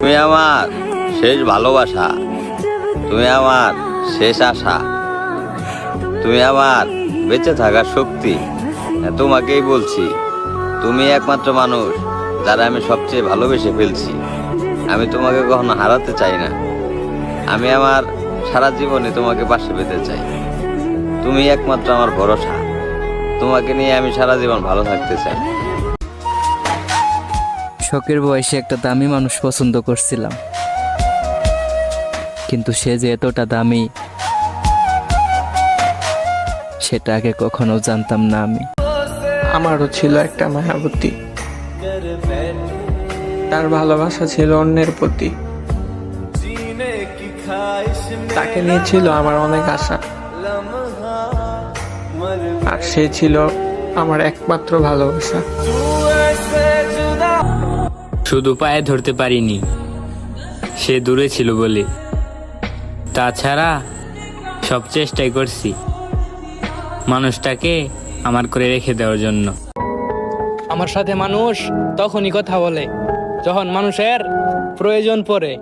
তুমি আমার শেষ ভালোবাসা, তুমি আমার শেষ আশা, তুমি আমার বেঁচে থাকার শক্তি। তোমাকেই বলছি, তুমি একমাত্র মানুষ যারা আমি সবচেয়ে ভালোবেসে ফেলছি। আমি তোমাকে কখনো হারাতে চাই না। আমি আমার সারা জীবনে তোমাকে পাশে পেতে চাই। তুমি একমাত্র আমার ভরসা। তোমাকে নিয়ে আমি সারা জীবন ভালো থাকতে চাই। শখের বয়সে একটা দামি মানুষ পছন্দ করছিলাম, কিন্তু সে যে এতটা দামি সেটা আগে কখনো জানতাম না আমি। আমারও ছিল একটা মায়াবতী, তার ভালোবাসা ছিল অন্যের প্রতি। তাকে নিয়ে ছিল আমার অনেক আশা, আর সে ছিল আমার একমাত্র ভালোবাসা। শুধু পায়ে ধরতে পারিনি, সে দূরে ছিল বলে। তাছাড়া সব চেষ্টাই করছি মানুষটাকে আমার করে রেখে দেওয়ার জন্য। আমার সাথে মানুষ তখনই কথা বলে যখন মানুষের প্রয়োজন পড়ে।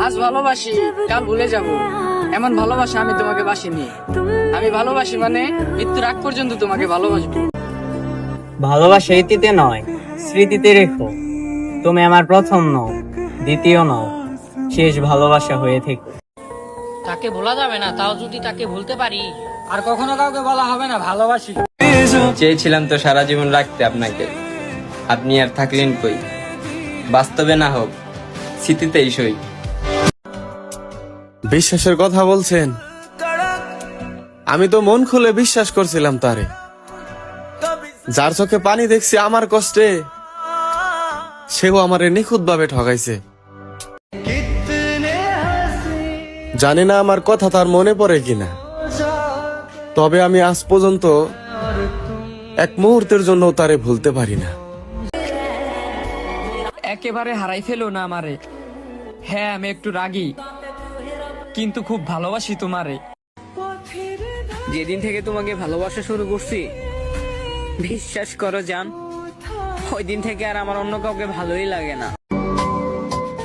আজ ভালোবাসি, কাল ভুলে যাব, এমন ভালোবাসা আমি তোমাকে বাসিনি। আমি ভালোবাসি মানে মৃত্যুর আগ পর্যন্ত তোমাকে ভালোবাসবো। ভালোবাসা ইতিতে নয়, স্মৃতিতে রেখো। তুমি আমার প্রথম নও, দ্বিতীয় নও, শেষ ভালোবাসা হয়ে থেকো। তাকে ভোলা যাবে না, তাও যদি তাকে ভুলতে পারি। আর কখনো কাউকে বলা হবে না ভালোবাসি। চেয়েছিলাম তো সারা জীবন রাখতে আপনাকে, আপনি আর থাকলেন কই। বাস্তবে না হোক, স্মৃতিতেই সই। বিশ্বাসের কথা বলছেন? আমি তো মন খুলে বিশ্বাস করছিলাম তারে। যার চোখে পানি দেখছি আমার কষ্টে, সেও আমারে নিখুঁত ভাবে ঠকাইছে। জানি না আমার কথা তার মনে পড়ে কিনা, তবে আমি আজ পর্যন্ত এক মুহূর্তের জন্য তারে ভুলতে পারি না। একেবারে হারাই ফেলো না আমারে। হ্যাঁ, আমি একটু রাগী, কিন্তু খুব ভালোবাসি তোমারে। যেদিন থেকে তোমাকে ভালোবাসা শুরু করছি, বিশ্বাস করো জান, ওই দিন থেকে আর আমার অন্য কাউকে ভালোই লাগে না।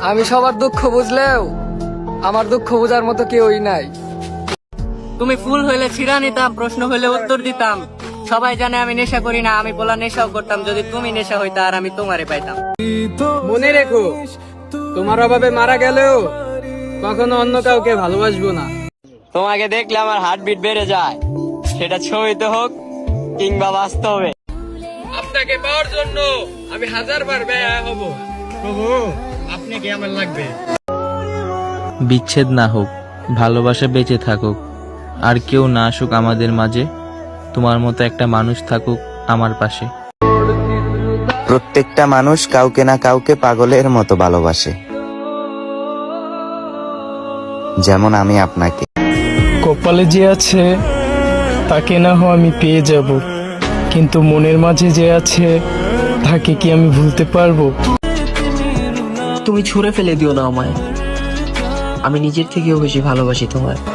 আমি সবার দুঃখ বুঝলেও আমার দুঃখ বোঝার মতো কেউই নাই। তুমি ফুল হইলে ছিঁড়া নিতাম, প্রশ্ন হইলে উত্তর দিতাম। সবাই জানে আমি নেশা করি না, আমি বলা নেশাও করতাম। যদি তুমি নেশা হইতা আর আমি তোমারে পাইতাম। মনে রেখো, তোমার অভাবে মারা গেলেও কখনো অন্য কাউকে ভালোবাসবো না। তোমাকে দেখলে আমার হার্টবিট বেড়ে যায়, সেটা ছবিতে হোক কিংবা বাস্তবে। আপনাকে পাওয়ার জন্য আমি 1000 বার ব্যয় হব। প্রভু, আপনি কি আমার লাগবে? বিচ্ছেদ না হোক, ভালোবাসা বেঁচে থাকুক, আর কেউ না আসুক আমাদের মাঝে। তোমার মতো একটা মানুষ থাকুক আমার পাশে। প্রত্যেকটা মানুষ কাউকে না কাউকে পাগলের মতো ভালোবাসে, যেমন আমি আপনাকে। কপালে যে আছে তাকে না হয় আমি পেয়ে যাব, কিন্তু মনের মাঝে যে আছে তাকে কি আমি ভুলতে পারবো? তুমি ছুঁড়ে ফেলে দিও না আমায়, আমি নিজের থেকেও বেশি ভালোবাসি তোমায়।